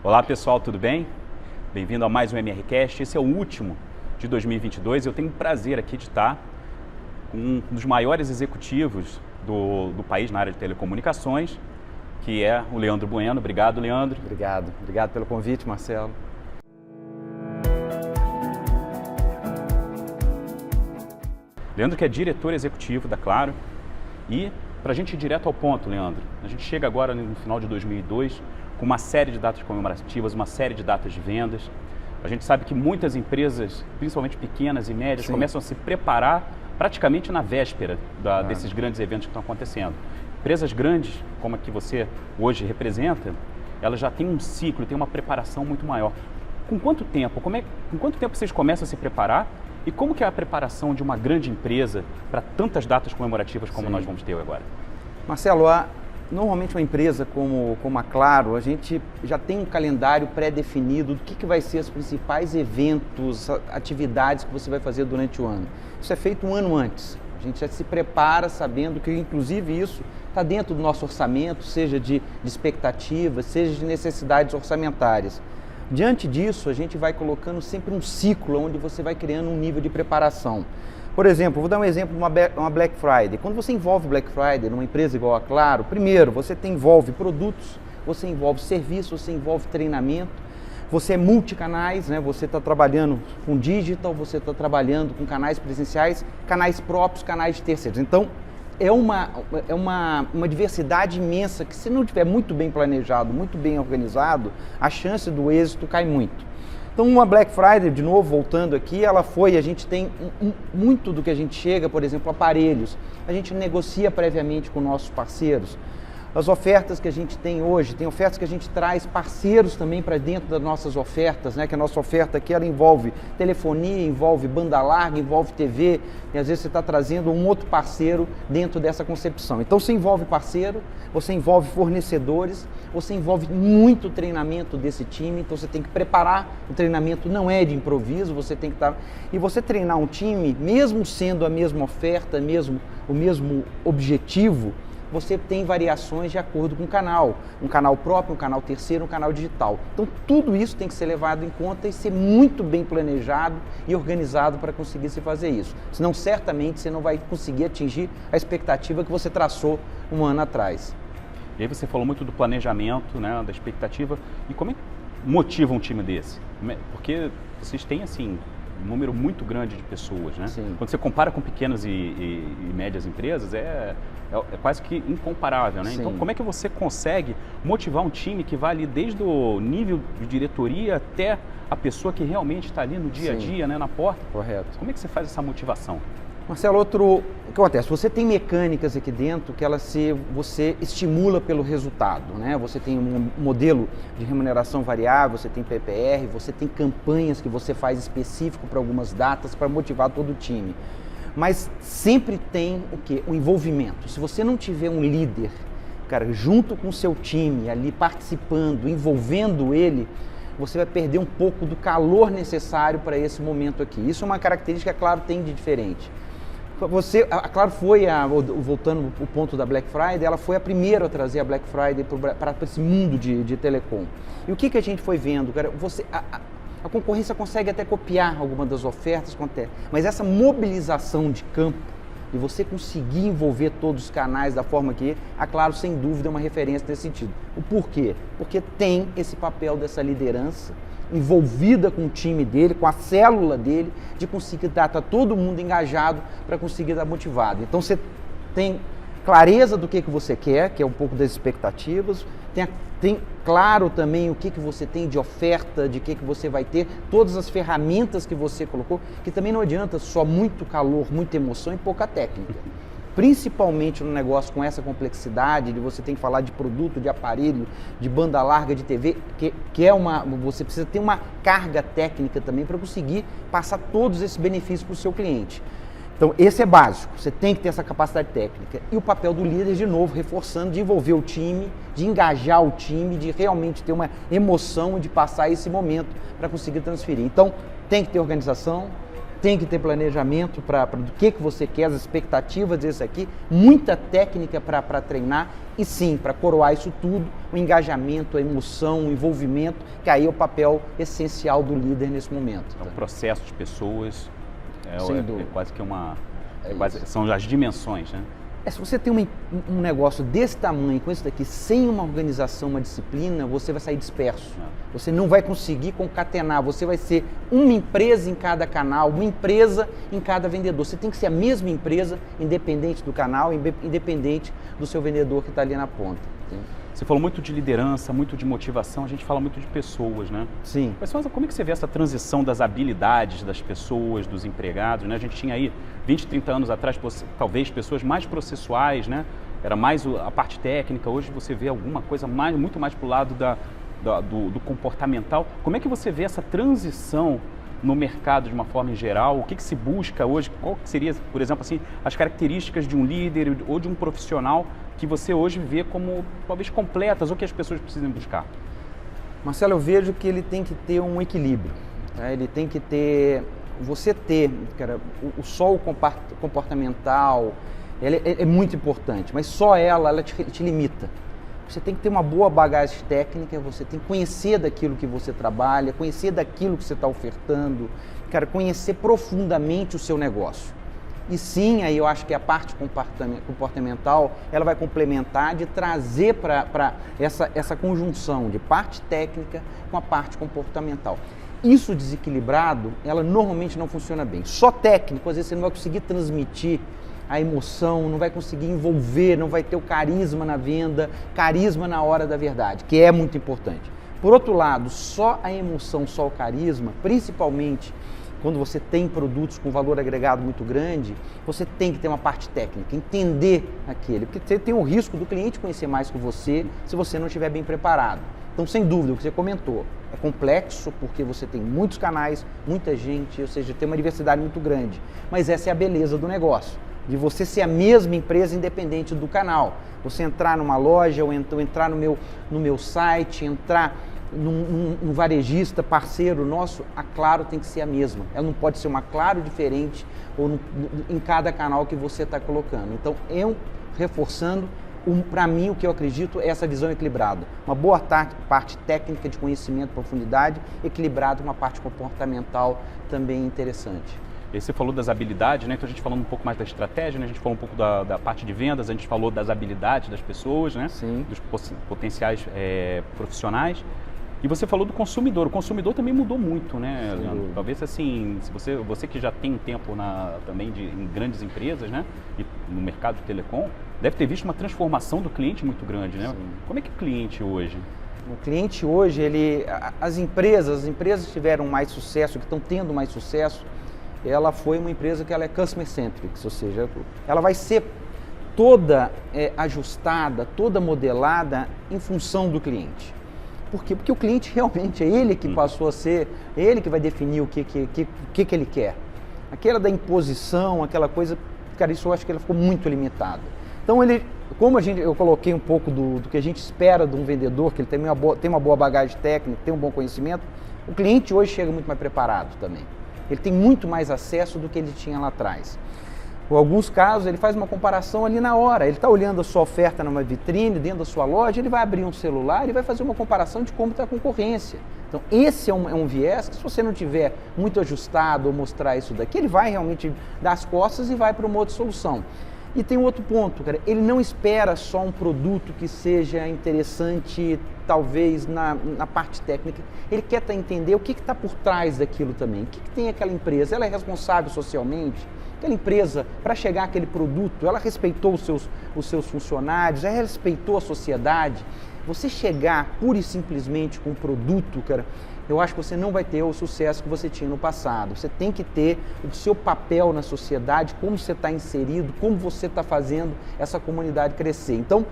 Olá pessoal, tudo bem? Bem-vindo a mais um MRCast. Esse é o último de 2022. Eu tenho o prazer aqui de estar com um dos maiores executivos do país na área de telecomunicações, que é o Leandro Bueno. Obrigado, Leandro. Obrigado pelo convite, Marcelo. Leandro que é diretor executivo da Claro. E para a gente ir direto ao ponto, Leandro, a gente chega agora no final de 2002 com uma série de datas comemorativas, uma série de datas de vendas. A gente sabe que muitas empresas, principalmente pequenas e médias, começam a se preparar praticamente na véspera desses grandes eventos que estão acontecendo. Empresas grandes, como a que você hoje representa, elas já têm um ciclo, têm uma preparação muito maior. Com quanto tempo? Com quanto tempo vocês começam a se preparar? E como que é a preparação de uma grande empresa para tantas datas comemorativas como nós vamos ter agora? Marcelo, normalmente uma empresa como a Claro, a gente já tem um calendário pré-definido do que vai ser os principais eventos, atividades que você vai fazer durante o ano. Isso é feito um ano antes. A gente já se prepara sabendo que, inclusive, isso está dentro do nosso orçamento, seja de expectativas, seja de necessidades orçamentárias. Diante disso, a gente vai colocando sempre um ciclo onde você vai criando um nível de preparação. Por exemplo, vou dar um exemplo de uma Black Friday. Quando você envolve Black Friday numa empresa igual a Claro, primeiro, você envolve produtos, você envolve serviços, você envolve treinamento, você é multicanais, né? Você está trabalhando com digital, você está trabalhando com canais presenciais, canais próprios, canais de terceiros. Então, é uma diversidade imensa que, se não tiver muito bem planejado, muito bem organizado, a chance do êxito cai muito. Então, uma Black Friday, de novo, voltando aqui, a gente tem muito do que a gente chega, por exemplo, aparelhos. A gente negocia previamente com nossos parceiros. As ofertas que a gente tem hoje, tem ofertas que a gente traz parceiros também para dentro das nossas ofertas, né? Que a nossa oferta aqui, ela envolve telefonia, envolve banda larga, envolve TV, e às vezes você está trazendo um outro parceiro dentro dessa concepção. Então você envolve parceiro, você envolve fornecedores, você envolve muito treinamento desse time, então você tem que preparar, o treinamento não é de improviso, você tem que estar... E você treinar um time, mesmo sendo a mesma oferta, o mesmo objetivo, você tem variações de acordo com o canal. Um canal próprio, um canal terceiro, um canal digital. Então, tudo isso tem que ser levado em conta e ser muito bem planejado e organizado para conseguir se fazer isso. Senão, certamente, você não vai conseguir atingir a expectativa que você traçou um ano atrás. E aí você falou muito do planejamento, né, da expectativa. E como é que motiva um time desse? Porque vocês têm, assim, um número muito grande de pessoas, né? Sim. Quando você compara com pequenas e médias empresas, é quase que incomparável, né? Sim. Então, como é que você consegue motivar um time que vai ali desde o nível de diretoria até a pessoa que realmente está ali no dia a dia, né, na porta? Correto. Como é que você faz essa motivação? Marcelo, o que acontece? Você tem mecânicas aqui dentro que você estimula pelo resultado, né? Você tem um modelo de remuneração variável, você tem PPR, você tem campanhas que você faz específico para algumas datas para motivar todo o time. Mas sempre tem o quê? O envolvimento. Se você não tiver um líder, cara, junto com o seu time, ali participando, envolvendo ele, você vai perder um pouco do calor necessário para esse momento aqui. Isso é uma característica que a Claro tem de diferente. A Claro foi, voltando ao ponto da Black Friday, ela foi a primeira a trazer a Black Friday para esse mundo de telecom. E o que a gente foi vendo? Cara, a concorrência consegue até copiar algumas das ofertas, mas essa mobilização de campo e você conseguir envolver todos os canais da forma que a Claro, sem dúvida, é uma referência nesse sentido. O porquê? Porque tem esse papel dessa liderança envolvida com o time dele, com a célula dele, de conseguir estar todo mundo engajado para conseguir estar motivado. Então você tem clareza do que você quer, que é um pouco das expectativas, tem claro também o que você tem de oferta, de que você vai ter, todas as ferramentas que você colocou, que também não adianta só muito calor, muita emoção e pouca técnica. Principalmente no negócio com essa complexidade de você tem que falar de produto, de aparelho, de banda larga de TV, você precisa ter uma carga técnica também para conseguir passar todos esses benefícios para o seu cliente. Então, esse é básico, você tem que ter essa capacidade técnica. E o papel do líder, de novo, reforçando, de envolver o time, de engajar o time, de realmente ter uma emoção, de passar esse momento para conseguir transferir. Então, tem que ter organização, tem que ter planejamento do que você quer, as expectativas desse aqui, muita técnica para treinar e sim, para coroar isso tudo, o engajamento, a emoção, o envolvimento, que aí é o papel essencial do líder nesse momento. É um processo de pessoas, Sem é dúvida. quase que Isso. são as dimensões, né? Se você tem um negócio desse tamanho, com isso daqui, sem uma organização, uma disciplina, você vai sair disperso. Você não vai conseguir concatenar, você vai ser uma empresa em cada canal, uma empresa em cada vendedor. Você tem que ser a mesma empresa, independente do canal, independente do seu vendedor que está ali na ponta. Você falou muito de liderança, muito de motivação, a gente fala muito de pessoas, né? Sim. Como é que você vê essa transição das habilidades das pessoas, dos empregados, né? A gente tinha aí 20, 30 anos atrás, talvez pessoas mais processuais, né? Era mais a parte técnica, hoje você vê alguma coisa muito mais para o lado do comportamental. Como é que você vê essa transição no mercado de uma forma em geral? O que se busca hoje? Qual que seria, por exemplo, assim, as características de um líder ou de um profissional que você hoje vê como talvez completas ou que as pessoas precisam buscar? Marcelo, eu vejo que ele tem que ter um equilíbrio. Tá? Ele tem que ter... Você ter, cara, só o comportamental, é muito importante, mas só ela te limita. Você tem que ter uma boa bagagem técnica, você tem que conhecer daquilo que você trabalha, conhecer daquilo que você está ofertando, cara, conhecer profundamente o seu negócio. E sim, aí eu acho que a parte comportamental, ela vai complementar de trazer para essa conjunção de parte técnica com a parte comportamental. Isso desequilibrado, ela normalmente não funciona bem. Só técnico, às vezes você não vai conseguir transmitir a emoção, não vai conseguir envolver, não vai ter o carisma na venda, carisma na hora da verdade, que é muito importante. Por outro lado, só a emoção, só o carisma, principalmente quando você tem produtos com valor agregado muito grande, você tem que ter uma parte técnica, entender aquele, porque você tem o risco do cliente conhecer mais que você se você não estiver bem preparado. Então, sem dúvida, o que você comentou, é complexo porque você tem muitos canais, muita gente, ou seja, tem uma diversidade muito grande, mas essa é a beleza do negócio, de você ser a mesma empresa independente do canal. Você entrar numa loja ou entrar no meu site, entrar num varejista parceiro nosso, a Claro tem que ser a mesma. Ela não pode ser uma Claro diferente em cada canal que você está colocando. Então, reforçando, para mim, o que eu acredito é essa visão equilibrada. Uma boa parte técnica de conhecimento, profundidade, equilibrada com uma parte comportamental também interessante. E aí você falou das habilidades, né? Então a gente falando um pouco mais da estratégia, né? A gente falou um pouco da parte de vendas, a gente falou das habilidades das pessoas, né? Sim. Dos potenciais profissionais. E você falou do consumidor. O consumidor também mudou muito, né, Leandro? Talvez assim, se você que já tem um tempo também em grandes empresas, né? E no mercado de telecom, deve ter visto uma transformação do cliente muito grande, né? Sim. Como é que o cliente hoje? O cliente hoje, as empresas que tiveram mais sucesso, que estão tendo mais sucesso, ela foi uma empresa que ela é customer centric, ou seja, ela vai ser toda ajustada, toda modelada em função do cliente. Por quê? Porque o cliente realmente é ele que passou a ser, ele que vai definir o que ele quer. Aquela da imposição, aquela coisa, cara, isso eu acho que ela ficou muito limitada. Então, como eu coloquei um pouco do que a gente espera de um vendedor, que ele tem uma boa bagagem técnica, tem um bom conhecimento, o cliente hoje chega muito mais preparado também. Ele tem muito mais acesso do que ele tinha lá atrás. Em alguns casos, ele faz uma comparação ali na hora. Ele está olhando a sua oferta numa vitrine, dentro da sua loja, ele vai abrir um celular e vai fazer uma comparação de como está a concorrência. Então, esse é um viés que, se você não tiver muito ajustado ou mostrar isso daqui, ele vai realmente dar as costas e vai para uma outra solução. E tem um outro ponto, cara, ele não espera só um produto que seja interessante, talvez, na parte técnica. Ele quer entender o que está por trás daquilo também. O que tem aquela empresa? Ela é responsável socialmente? Aquela empresa, para chegar àquele produto, ela respeitou os seus funcionários, ela respeitou a sociedade. Você chegar pura e simplesmente com um produto, cara, eu acho que você não vai ter o sucesso que você tinha no passado. Você tem que ter o seu papel na sociedade, como você está inserido, como você está fazendo essa comunidade crescer. Então,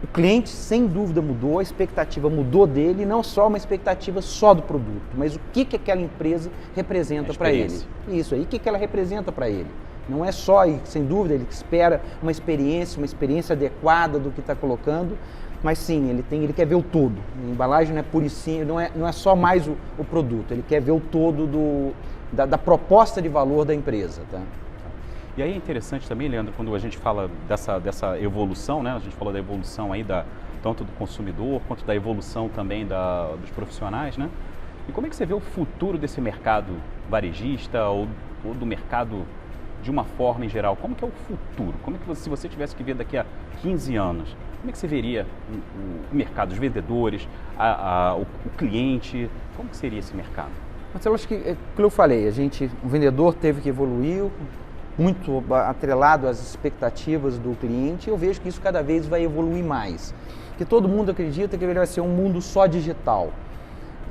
o cliente, sem dúvida, mudou, a expectativa mudou dele, e não só uma expectativa só do produto, mas o que aquela empresa representa para ele. Isso aí, o que ela representa para ele. Não é só, e sem dúvida, ele espera uma experiência adequada do que está colocando, mas sim, ele quer ver o todo. A embalagem não é puricinho, não é só mais o produto, ele quer ver o todo da proposta de valor da empresa. Tá? E aí é interessante também, Leandro, quando a gente fala dessa evolução, né? A gente falou da evolução aí tanto do consumidor quanto da evolução também dos profissionais, né? E como é que você vê o futuro desse mercado varejista ou do mercado de uma forma em geral? Como que é o futuro? Como é que se você tivesse que ver daqui a 15 anos, como é que você veria o mercado, os vendedores, o cliente? Como que seria esse mercado? Marcelo, acho que, como eu falei, o vendedor teve que evoluir, muito atrelado às expectativas do cliente, e eu vejo que isso cada vez vai evoluir mais. Porque todo mundo acredita que ele vai ser um mundo só digital.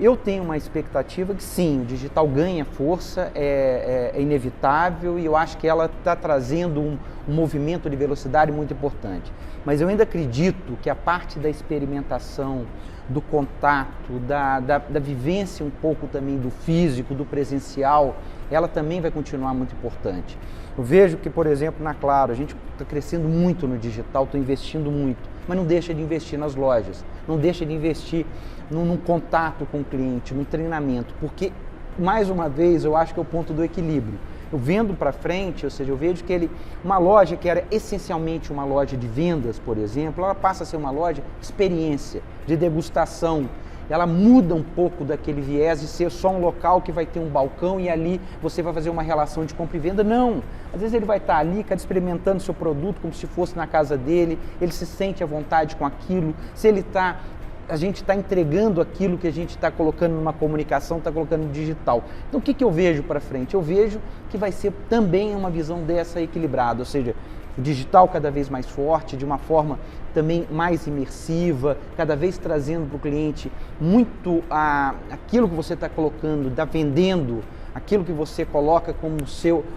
Eu tenho uma expectativa que sim, o digital ganha força, é inevitável, e eu acho que ela está trazendo um movimento de velocidade muito importante. Mas eu ainda acredito que a parte da experimentação, do contato, da vivência um pouco também do físico, do presencial, ela também vai continuar muito importante. Eu vejo que, por exemplo, na Claro, a gente está crescendo muito no digital, está investindo muito, mas não deixa de investir nas lojas, não deixa de investir num contato com o cliente, num treinamento, porque, mais uma vez, eu acho que é o ponto do equilíbrio. Eu vendo para frente, ou seja, eu vejo que uma loja que era essencialmente uma loja de vendas, por exemplo, ela passa a ser uma loja de experiência, de degustação. Ela muda um pouco daquele viés de ser só um local que vai ter um balcão e ali você vai fazer uma relação de compra e venda. Não! Às vezes ele vai estar ali, experimentando seu produto como se fosse na casa dele, ele se sente à vontade com aquilo, a gente está entregando aquilo que a gente está colocando numa comunicação, está colocando no digital. Então o que eu vejo para frente? Eu vejo que vai ser também uma visão dessa equilibrada, ou seja, o digital cada vez mais forte, de uma forma também mais imersiva, cada vez trazendo para o cliente muito aquilo que você está colocando, está vendendo, aquilo que você coloca como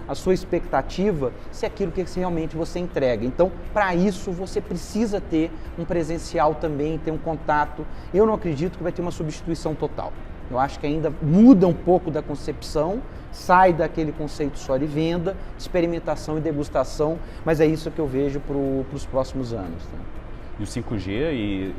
a sua expectativa, se é aquilo que realmente você entrega. Então, para isso, você precisa ter um presencial também, ter um contato. Eu não acredito que vai ter uma substituição total. Eu acho que ainda muda um pouco da concepção, sai daquele conceito só de venda, experimentação e degustação, mas é isso que eu vejo para os próximos anos. Tá? E o 5G e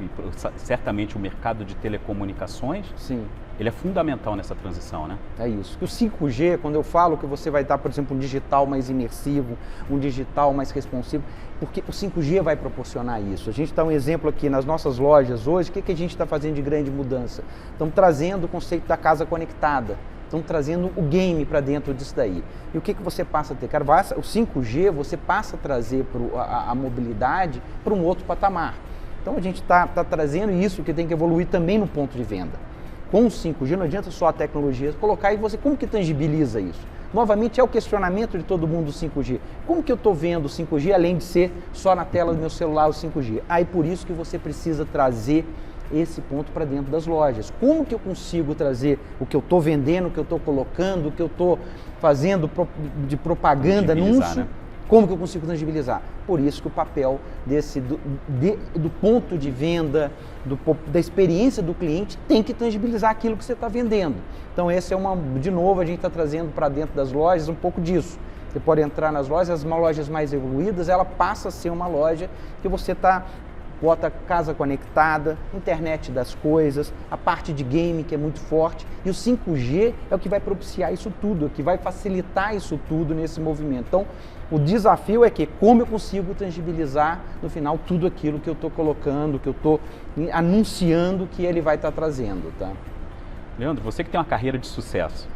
certamente o mercado de telecomunicações, sim, ele é fundamental nessa transição, né? É isso. Que o 5G, quando eu falo que você vai dar, por exemplo, um digital mais imersivo, um digital mais responsivo, porque o 5G vai proporcionar isso. A gente dá um exemplo aqui nas nossas lojas hoje, o que a gente está fazendo de grande mudança? Estamos trazendo o conceito da casa conectada, estamos trazendo o game para dentro disso daí. E o que você passa a ter? Cara, o 5G você passa a trazer a mobilidade para um outro patamar. Então a gente está trazendo isso que tem que evoluir também no ponto de venda. Com o 5G não adianta só a tecnologia colocar e você como que tangibiliza isso? Novamente é o questionamento de todo mundo do 5G. Como que eu estou vendo o 5G além de ser só na tela do meu celular o 5G? Aí por isso que você precisa trazer esse ponto para dentro das lojas. Como que eu consigo trazer o que eu estou vendendo, o que eu estou colocando, o que eu estou fazendo de propaganda, anúncio, né? Como que eu consigo tangibilizar? Por isso que o papel do ponto de venda, da experiência do cliente, tem que tangibilizar aquilo que você está vendendo. Então esse de novo, a gente está trazendo para dentro das lojas um pouco disso. Você pode entrar nas lojas, as lojas mais evoluídas, ela passa a ser uma loja que você bota casa conectada, internet das coisas, a parte de game que é muito forte, e o 5G é o que vai propiciar isso tudo, que vai facilitar isso tudo nesse movimento. Então, o desafio é como eu consigo tangibilizar no final tudo aquilo que eu estou colocando, que eu estou anunciando que ele vai estar trazendo, tá? Leandro, você que tem uma carreira de sucesso,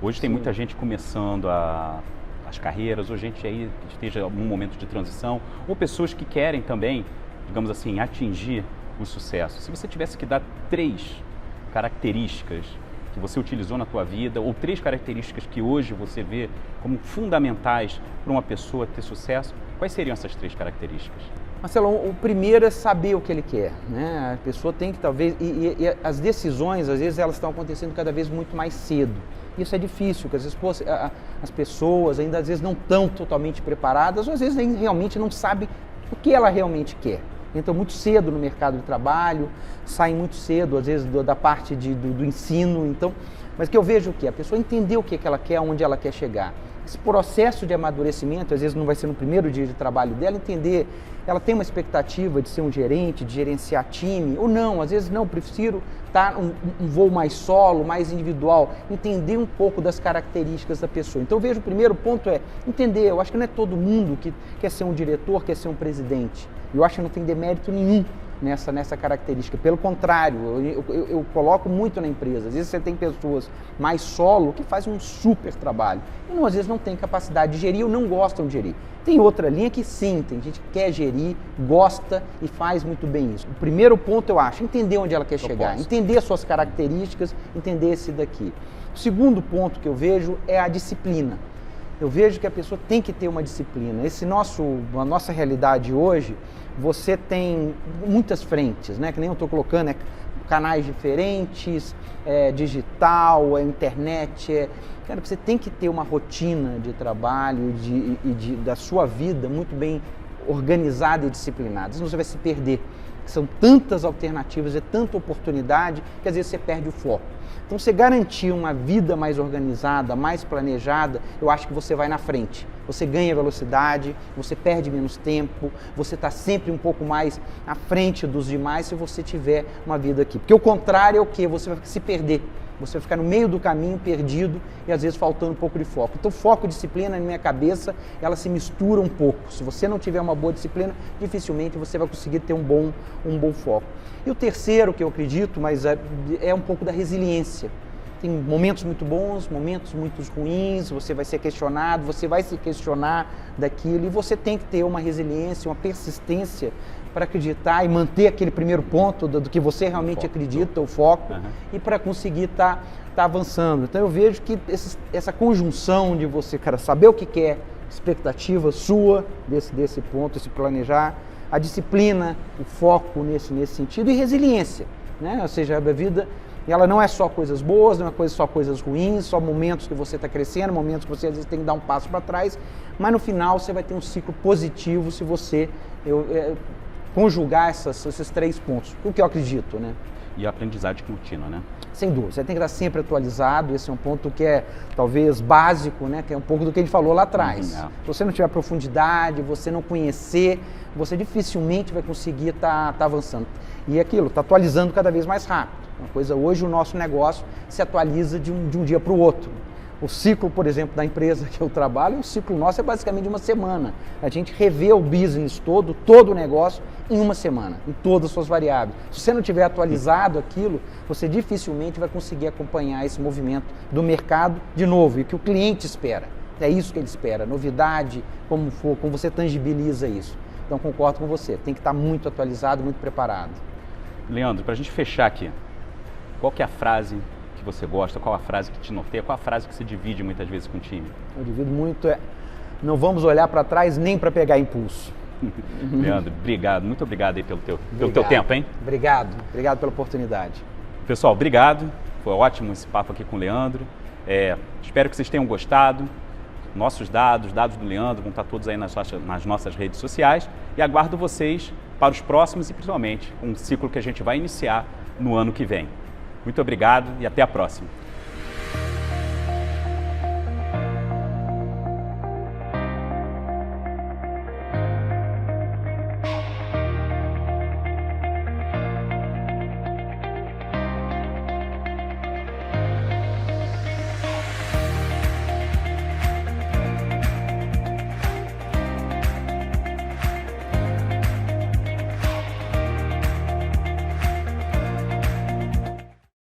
hoje tem muita gente começando as carreiras, ou gente aí que esteja em algum momento de transição, ou pessoas que querem também, digamos assim, atingir o sucesso. Se você tivesse que dar 3 características que você utilizou na tua vida, ou 3 características que hoje você vê como fundamentais para uma pessoa ter sucesso, quais seriam essas 3 características? Marcelo, o primeiro é saber o que ele quer, né? A pessoa tem que talvez, e as decisões, às vezes, elas estão acontecendo cada vez muito mais cedo. Isso é difícil, porque às vezes as pessoas ainda às vezes não estão totalmente preparadas, ou às vezes realmente não sabem o que ela realmente quer. Entram muito cedo no mercado de trabalho, saem muito cedo, às vezes, da parte do ensino. Então, mas o que eu vejo a pessoa entender o que ela quer, onde ela quer chegar. Esse processo de amadurecimento, às vezes não vai ser no primeiro dia de trabalho dela, entender, ela tem uma expectativa de ser um gerente, de gerenciar time, ou não, às vezes não, prefiro tá um voo mais solo, mais individual, entender um pouco das características da pessoa. Então eu vejo o primeiro ponto é entender, eu acho que não é todo mundo que quer ser um diretor, quer ser um presidente. Eu acho que não tem demérito nenhum nessa característica. Pelo contrário, eu coloco muito na empresa. Às vezes você tem pessoas mais solo que fazem um super trabalho e às vezes não tem capacidade de gerir ou não gostam de gerir. Tem outra linha que sim, tem gente que quer gerir, gosta e faz muito bem isso. O primeiro ponto eu acho, entender onde ela quer chegar, entender as suas características, entender esse daqui. O segundo ponto que eu vejo é a disciplina. Eu vejo que a pessoa tem que ter uma disciplina. A nossa realidade hoje, você tem muitas frentes, né? Que nem eu estou colocando, canais diferentes, digital, internet. Cara, você tem que ter uma rotina de trabalho da sua vida muito bem organizada e disciplinada. Senão você vai se perder. São tantas alternativas, é tanta oportunidade que às vezes você perde o foco. Então, você garantir uma vida mais organizada, mais planejada, eu acho que você vai na frente. Você ganha velocidade, você perde menos tempo, você está sempre um pouco mais à frente dos demais se você tiver uma vida aqui. Porque o contrário é o quê? Você vai se perder. Você vai ficar no meio do caminho, perdido e às vezes faltando um pouco de foco. Então, foco e disciplina, na minha cabeça, ela se mistura um pouco. Se você não tiver uma boa disciplina, dificilmente você vai conseguir ter um bom foco. E o terceiro que eu acredito, mas é um pouco da resiliência. Tem momentos muito bons, momentos muito ruins, você vai ser questionado, você vai se questionar daquilo e você tem que ter uma resiliência, uma persistência para acreditar e manter aquele primeiro ponto do que você realmente acredita, o foco, e para conseguir tá avançando. Então eu vejo que essa conjunção de você, cara, saber o que quer, expectativa sua desse ponto, esse planejar, a disciplina, o foco nesse sentido e resiliência, né? Ou seja, a vida ela não é só coisas boas, não é só coisas ruins, só momentos que você está crescendo, momentos que você às vezes tem que dar um passo para trás, mas no final você vai ter um ciclo positivo se você conjugar esses três pontos, o que eu acredito, né? E a aprendizagem contínua, né? Sem dúvida, você tem que estar sempre atualizado, esse é um ponto que é talvez básico, né? Que é um pouco do que a gente falou lá atrás. Se você não tiver profundidade, você não conhecer, você dificilmente vai conseguir estar avançando. E aquilo, está atualizando cada vez mais rápido. Uma coisa, hoje o nosso negócio se atualiza de um dia para o outro. O ciclo, por exemplo, da empresa que eu trabalho, o ciclo nosso é basicamente de uma semana. A gente revê o business todo o negócio em uma semana, em todas as suas variáveis. Se você não tiver atualizado aquilo, você dificilmente vai conseguir acompanhar esse movimento do mercado de novo, e que o cliente espera. É isso que ele espera, novidade, como você tangibiliza isso. Então concordo com você, tem que estar muito atualizado, muito preparado. Leandro, para a gente fechar aqui, qual que é a frase que você gosta, qual a frase que te norteia, qual a frase que você divide muitas vezes com o time? Eu divido muito, não vamos olhar para trás nem para pegar impulso. Leandro, obrigado, muito obrigado aí pelo teu tempo, hein? Obrigado pela oportunidade. Pessoal, obrigado, foi ótimo esse papo aqui com o Leandro, espero que vocês tenham gostado. Nossos dados do Leandro vão estar todos aí nas nossas redes sociais e aguardo vocês para os próximos e principalmente um ciclo que a gente vai iniciar no ano que vem. Muito obrigado e até a próxima.